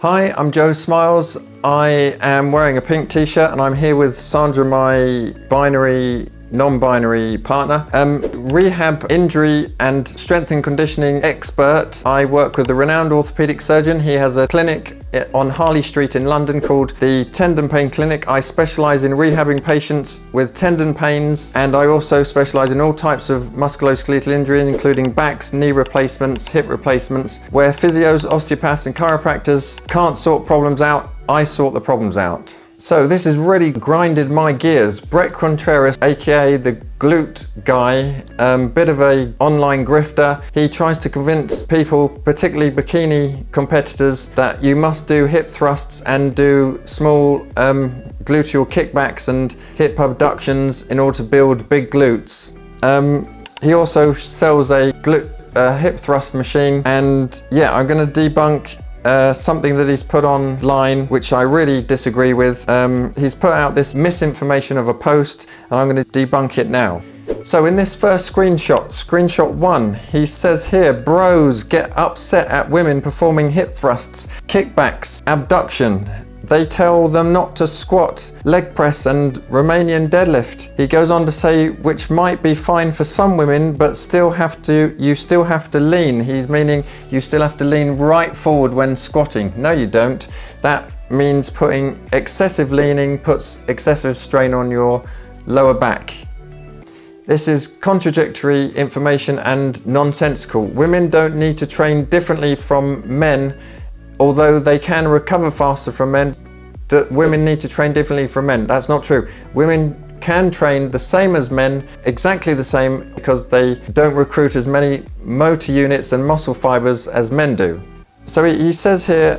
Hi, I'm Joe Smiles. I am wearing a pink t-shirt and I'm here with Sandra, my non-binary partner. Rehab, injury and strength and conditioning expert. I work with a renowned orthopedic surgeon. He has a clinic on Harley Street in London called the Tendon Pain Clinic. I specialise in rehabbing patients with tendon pains, and I also specialise in all types of musculoskeletal injury, including backs, knee replacements, hip replacements. Where physios, osteopaths and chiropractors can't sort problems out, I sort the problems out. So this has really grinded my gears. Bret Contreras, aka the glute guy, bit of a online grifter. He tries to convince people, particularly bikini competitors, that you must do hip thrusts and do small gluteal kickbacks and hip abductions in order to build big glutes. He also sells a hip thrust machine, and yeah, I'm going to debunk something that he's put online, which I really disagree with. He's put out this misinformation of a post, and I'm going to debunk it now. So in this first screenshot 1, he says here, bros get upset at women performing hip thrusts, kickbacks, abduction. They tell them not to squat, leg press and Romanian deadlift. He goes on to say, which might be fine for some women, but you still have to lean. He's meaning you still have to lean right forward when squatting. No, you don't. That means putting excessive leaning puts excessive strain on your lower back. This is contradictory information and nonsensical. Women don't need to train differently from men. Although they can recover faster from men, that women need to train differently from men. That's not true. Women can train the same as men, exactly the same, because they don't recruit as many motor units and muscle fibers as men do. So he says here,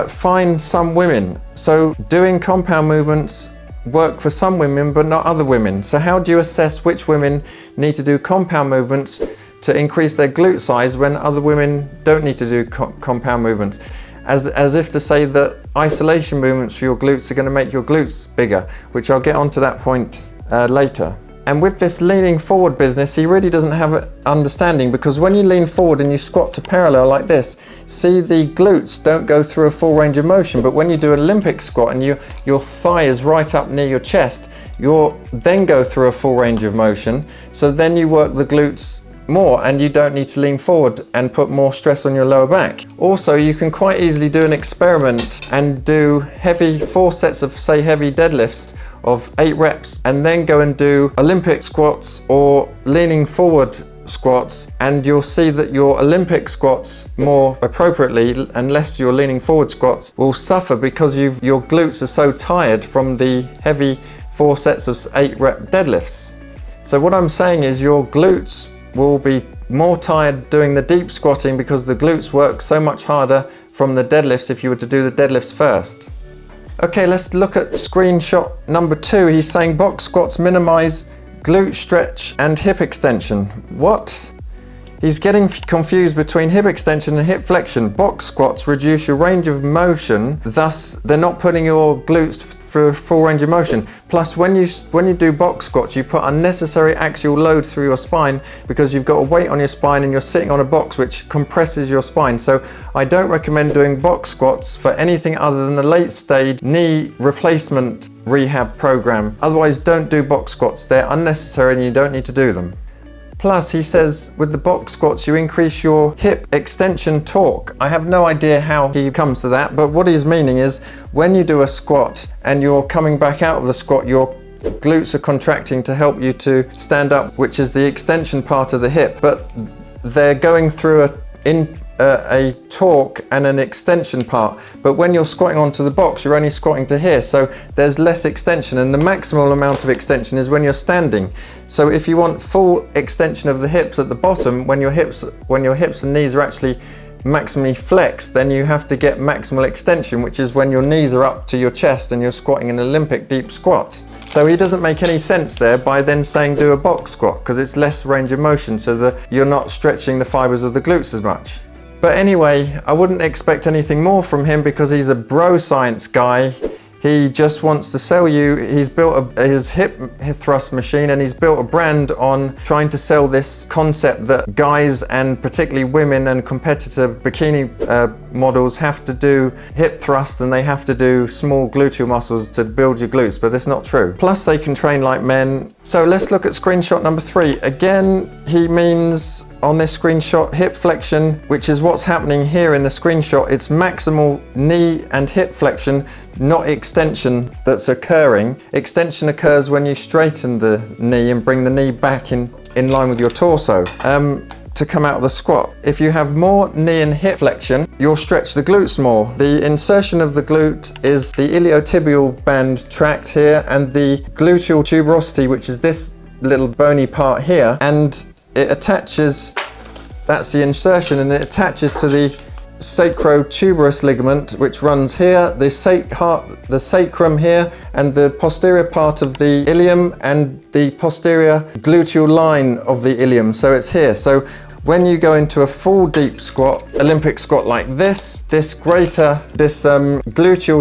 find some women. So doing compound movements work for some women, but not other women. So how do you assess which women need to do compound movements to increase their glute size when other women don't need to do compound movements? As if to say that isolation movements for your glutes are going to make your glutes bigger, which I'll get onto that point later. And with this leaning forward business, he really doesn't have an understanding, because when you lean forward and you squat to parallel like this, see, the glutes don't go through a full range of motion, but when you do an Olympic squat and your thigh is right up near your chest, you'll then go through a full range of motion, so then you work the glutes more and you don't need to lean forward and put more stress on your lower back. Also, you can quite easily do an experiment and do 4 sets of, say, heavy deadlifts of 8 reps, and then go and do Olympic squats or leaning forward squats, and you'll see that your Olympic squats more appropriately, unless your leaning forward squats, will suffer because your glutes are so tired from the heavy 4 sets of 8 rep deadlifts. So what I'm saying is your glutes will be more tired doing the deep squatting, because the glutes work so much harder from the deadlifts if you were to do the deadlifts first. Okay, let's look at screenshot number 2. He's saying box squats minimize glute stretch and hip extension. What? He's getting confused between hip extension and hip flexion. Box squats reduce your range of motion, thus they're not putting your glutes through a full range of motion. Plus, when you do box squats, you put unnecessary axial load through your spine, because you've got a weight on your spine and you're sitting on a box which compresses your spine. So I don't recommend doing box squats for anything other than the late stage knee replacement rehab program. Otherwise, don't do box squats. They're unnecessary and you don't need to do them. Plus, he says with the box squats, you increase your hip extension torque. I have no idea how he comes to that, but what he's meaning is when you do a squat and you're coming back out of the squat, your glutes are contracting to help you to stand up, which is the extension part of the hip, but they're going through a torque and an extension part. But when you're squatting onto the box, you're only squatting to here, so there's less extension, and the maximal amount of extension is when you're standing. So if you want full extension of the hips at the bottom, when your hips and knees are actually maximally flexed, then you have to get maximal extension, which is when your knees are up to your chest and you're squatting an Olympic deep squat. So he doesn't make any sense there by then saying do a box squat, because it's less range of motion, so that you're not stretching the fibers of the glutes as much. But anyway, I wouldn't expect anything more from him, because he's a bro science guy. He just wants to sell you. He's built his hip thrust machine, and he's built a brand on trying to sell this concept that guys, and particularly women and competitor bikini models have to do hip thrust and they have to do small gluteal muscles to build your glutes, but that's not true. Plus they can train like men. So let's look at screenshot number 3. Again, he means on this screenshot hip flexion, which is what's happening here in the screenshot. It's maximal knee and hip flexion, not extension that's occurring. Extension occurs when you straighten the knee and bring the knee back in line with your torso. To come out of the squat. If you have more knee and hip flexion, you'll stretch the glutes more. The insertion of the glute is the iliotibial band tract here and the gluteal tuberosity, which is this little bony part here, and it attaches, that's the insertion, and it attaches to the sacrotuberous ligament, which runs here, the sacrum here, and the posterior part of the ilium and the posterior gluteal line of the ilium. So it's here. So when you go into a full deep squat, Olympic squat like this gluteal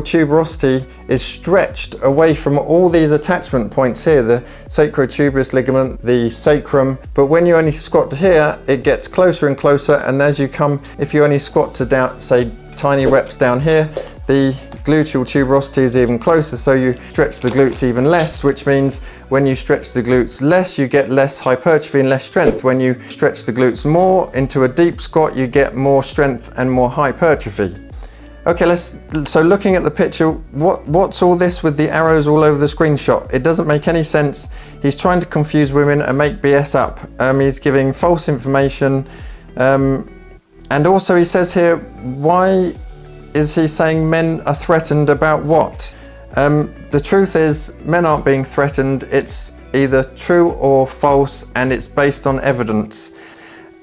tuberosity is stretched away from all these attachment points here, the sacrotuberous ligament, the sacrum. But when you only squat to here, it gets closer and closer. And as you come, if you only squat to down, say tiny reps down here, the gluteal tuberosity is even closer, so you stretch the glutes even less, which means when you stretch the glutes less, you get less hypertrophy and less strength. When you stretch the glutes more into a deep squat, you get more strength and more hypertrophy. Okay, so looking at the picture, what's all this with the arrows all over the screenshot? It doesn't make any sense. He's trying to confuse women and make BS up. He's giving false information. And also he says here, why is he saying men are threatened about what? The truth is, men aren't being threatened. It's either true or false, and it's based on evidence.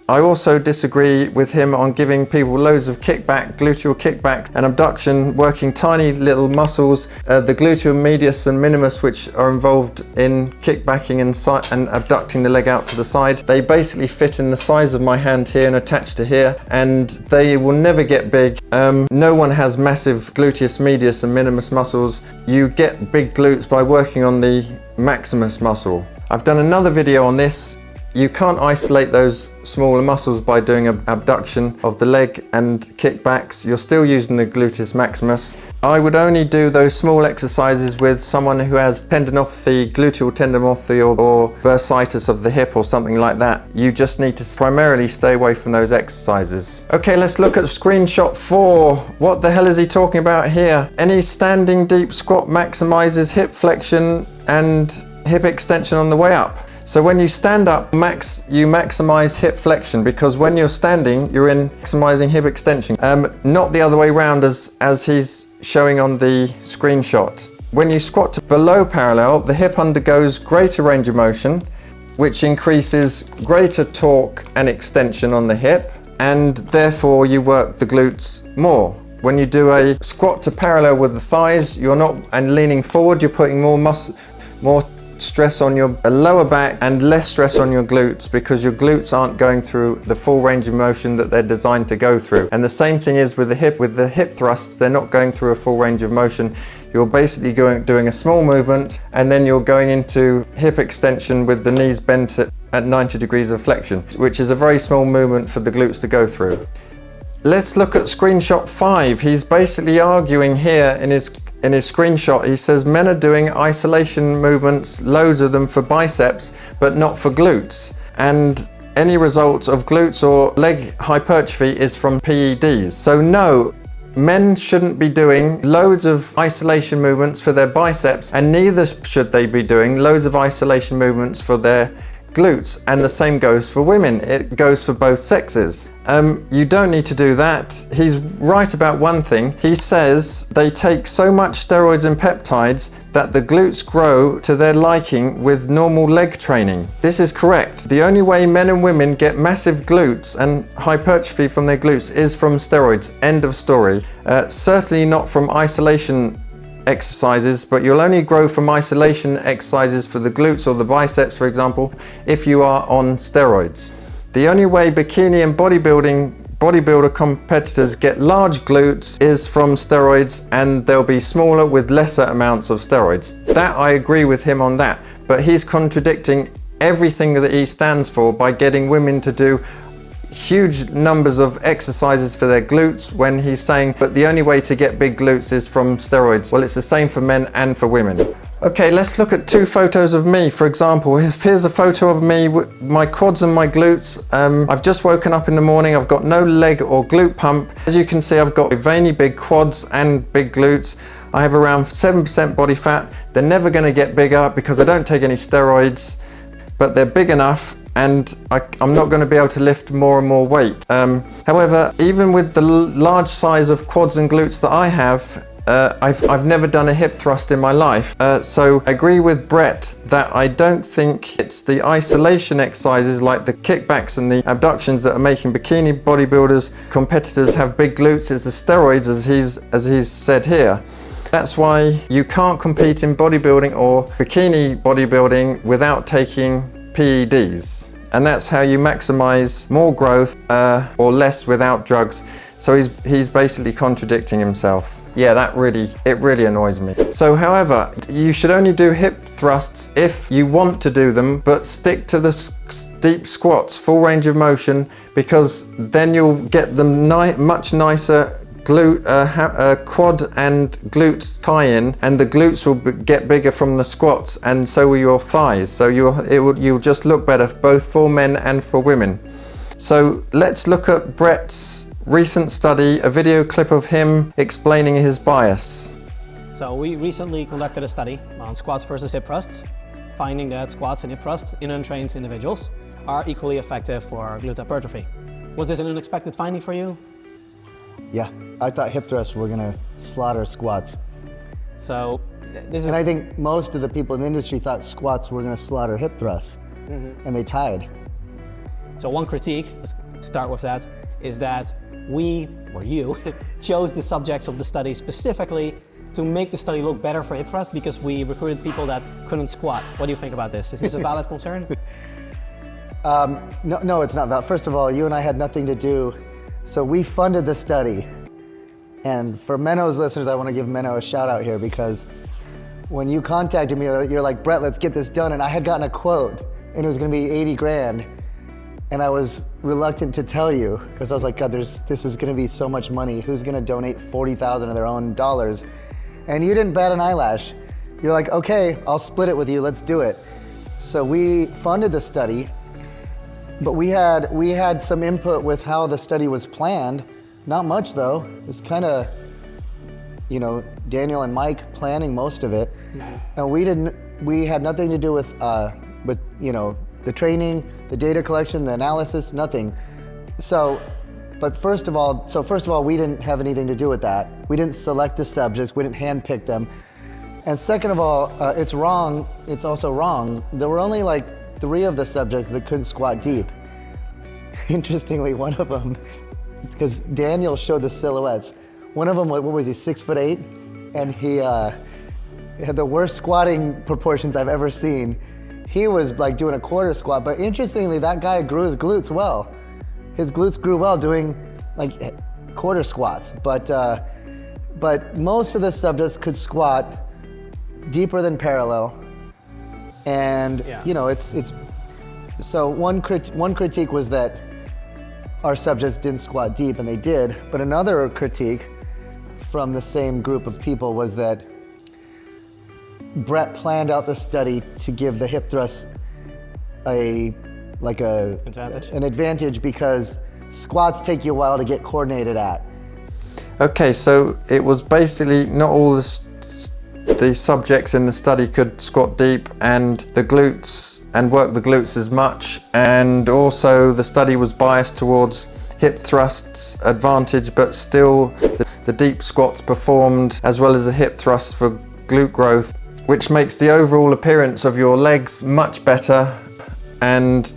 I also disagree with him on giving people loads of kickback, gluteal kickback and abduction, working tiny little muscles, the gluteal medius and minimus, which are involved in kickbacking and abducting the leg out to the side. They basically fit in the size of my hand here and attach to here, and they will never get big. No one has massive gluteus medius and minimus muscles. You get big glutes by working on the maximus muscle. I've done another video on this. You can't isolate those smaller muscles by doing an abduction of the leg and kickbacks. You're still using the gluteus maximus. I would only do those small exercises with someone who has tendinopathy, gluteal tendinopathy or bursitis of the hip or something like that. You just need to primarily stay away from those exercises. Okay, let's look at screenshot 4. What the hell is he talking about here? Any standing deep squat maximizes hip flexion and hip extension on the way up. So when you stand up, you maximize hip flexion, because when you're standing, you're maximizing hip extension. Not the other way around as he's showing on the screenshot. When you squat to below parallel, the hip undergoes greater range of motion, which increases greater torque and extension on the hip, and therefore you work the glutes more. When you do a squat to parallel with the thighs, and leaning forward, you're putting more stress on your lower back and less stress on your glutes, because your glutes aren't going through the full range of motion that they're designed to go through. And the same thing is with the hip thrusts, they're not going through a full range of motion. You're basically doing a small movement, and then you're going into hip extension with the knees bent at 90 degrees of flexion, which is a very small movement for the glutes to go through. Let's look at screenshot 5. He's basically arguing here in his screenshot. He says men are doing isolation movements, loads of them for biceps, but not for glutes. And any results of glutes or leg hypertrophy is from PEDs. So no, men shouldn't be doing loads of isolation movements for their biceps, and neither should they be doing loads of isolation movements for their glutes, and the same goes for women. It goes for both sexes. You don't need to do that. He's right about one thing. He says they take so much steroids and peptides that the glutes grow to their liking with normal leg training. This is correct. The only way men and women get massive glutes and hypertrophy from their glutes is from steroids. End of story. Certainly not from isolation exercises, but you'll only grow from isolation exercises for the glutes or the biceps, for example, if you are on steroids. The only way bikini and bodybuilder competitors get large glutes is from steroids, and they'll be smaller with lesser amounts of steroids. That I agree with him on that, but he's contradicting everything that he stands for by getting women to do huge numbers of exercises for their glutes when he's saying, but the only way to get big glutes is from steroids. Well, it's the same for men and for women. Okay, let's look at 2 photos of me, for example. Here's a photo of me with my quads and my glutes. I've just woken up in the morning. I've got no leg or glute pump. As you can see, I've got veiny big quads and big glutes. I have around 7% body fat. They're never going to get bigger because I don't take any steroids, but they're big enough, and I'm not going to be able to lift more and more weight. However, even with the large size of quads and glutes that I have, I've never done a hip thrust in my life. So I agree with Bret that I don't think it's the isolation exercises like the kickbacks and the abductions that are making bikini bodybuilders competitors have big glutes. It's the steroids, as he's said here. That's why you can't compete in bodybuilding or bikini bodybuilding without taking PEDs. And that's how you maximize more growth or less without drugs. So he's basically contradicting himself. Yeah, it really annoys me. So however, you should only do hip thrusts if you want to do them, but stick to the deep squats, full range of motion, because then you'll get the much nicer quad and glutes tie-in, and the glutes will get bigger from the squats, and so will your thighs. So you'll just look better both for men and for women. So let's look at Bret's recent study, a video clip of him explaining his bias. So we recently conducted a study on squats versus hip thrusts, finding that squats and hip thrusts in untrained individuals are equally effective for glute hypertrophy. Was this an unexpected finding for you? Yeah, I thought hip thrusts were gonna slaughter squats. So this is... And I think most of the people in the industry thought squats were gonna slaughter hip thrusts, and they tied. So one critique, let's start with that, is that we, or you, chose the subjects of the study specifically to make the study look better for hip thrust because we recruited people that couldn't squat. What do you think about this? Is this a valid concern? No, it's not valid. First of all, you and I had nothing to do. So we funded the study. And for Menno's listeners, I want to give Menno a shout out here because when you contacted me, you're like, Bret, let's get this done. And I had gotten a quote and it was going to be 80 grand. And I was reluctant to tell you because I was like, God, this is going to be so much money. Who's going to donate 40,000 of their own dollars? And you didn't bat an eyelash. You're like, okay, I'll split it with you. Let's do it. So we funded the study. But we had some input with how the study was planned. Not much though. It's kind of, Daniel and Mike planning most of it. And we had nothing to do with the training, the data collection, the analysis, nothing. First of all, we didn't have anything to do with that. We didn't select the subjects, we didn't handpick them. And second of all, it's wrong, it's also wrong. There were only like 3 of the subjects that couldn't squat deep. Interestingly, one of them, because Daniel showed the silhouettes. One of them, what was he, 6'8"? And he had the worst squatting proportions I've ever seen. He was like doing a quarter squat, but interestingly, that guy grew his glutes well. His glutes grew well doing like quarter squats, but most of the subjects could squat deeper than parallel. And it's so one critique was that our subjects didn't squat deep, and they did. But another critique from the same group of people was that Bret planned out the study to give the hip thrust an advantage because squats take you a while to get coordinated at. Okay, so it was basically not all the subjects in the study could squat deep and the glutes and work the glutes as much, and also the study was biased towards hip thrusts advantage, but still the deep squats performed as well as the hip thrusts for glute growth, which makes the overall appearance of your legs much better, and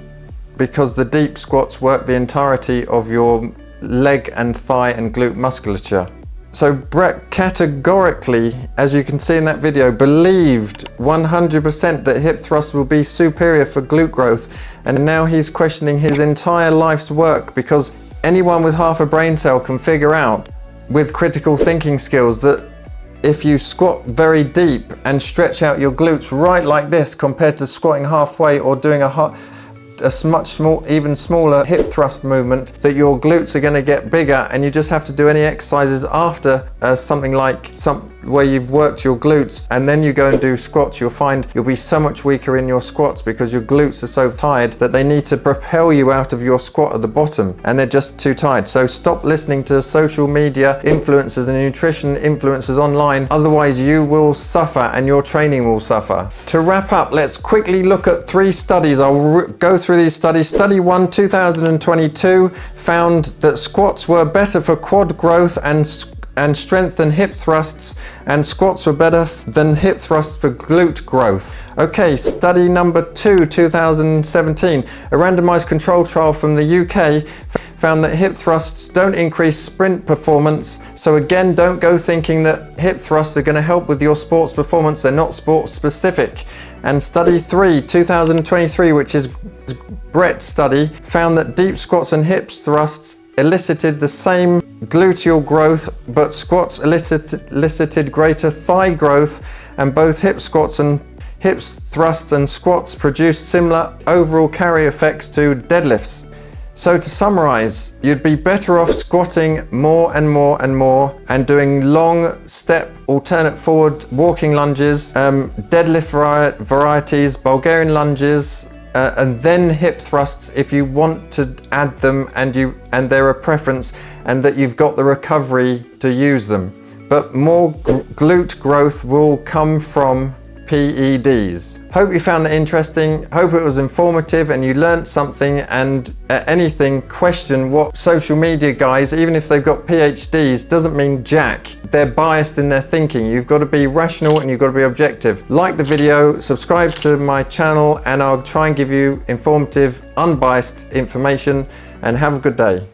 because the deep squats work the entirety of your leg and thigh and glute musculature. So Bret categorically, as you can see in that video, believed 100% that hip thrust will be superior for glute growth, and now he's questioning his entire life's work because anyone with half a brain cell can figure out with critical thinking skills that if you squat very deep and stretch out your glutes right like this compared to squatting halfway or doing even smaller hip thrust movement, that your glutes are going to get bigger, and you just have to do any exercises after something like where you've worked your glutes, and then you go and do squats. You'll find you'll be so much weaker in your squats because your glutes are so tired that they need to propel you out of your squat at the bottom, and they're just too tired. So stop listening to social media influencers and nutrition influencers online, otherwise you will suffer and your training will suffer. To wrap up, let's quickly look at 3 studies. I'll go through these studies. Study 1, 2022, found that squats were better for quad growth and strength than hip thrusts, and squats were better than hip thrusts for glute growth. Okay, study number 2, 2017, a randomized control trial from the UK found that hip thrusts don't increase sprint performance. So again, don't go thinking that hip thrusts are going to help with your sports performance. They're not sports specific. And study 3, 2023, which is Bret study, found that deep squats and hip thrusts elicited the same gluteal growth, but squats elicited greater thigh growth, and both hip thrusts and squats produced similar overall carry effects to deadlifts. So to summarize, you'd be better off squatting more and more and more, and doing long step alternate forward walking lunges, deadlift varieties, Bulgarian lunges, and then hip thrusts if you want to add them and they're a preference, and that you've got the recovery to use them. But more glute growth will come from PEDs. Hope you found that interesting. Hope it was informative and you learned something. And anything, question what social media guys, even if they've got PhDs, doesn't mean jack. They're biased in their thinking. You've got to be rational and you've got to be objective. Like the video, subscribe to my channel, and I'll try and give you informative, unbiased information, and have a good day.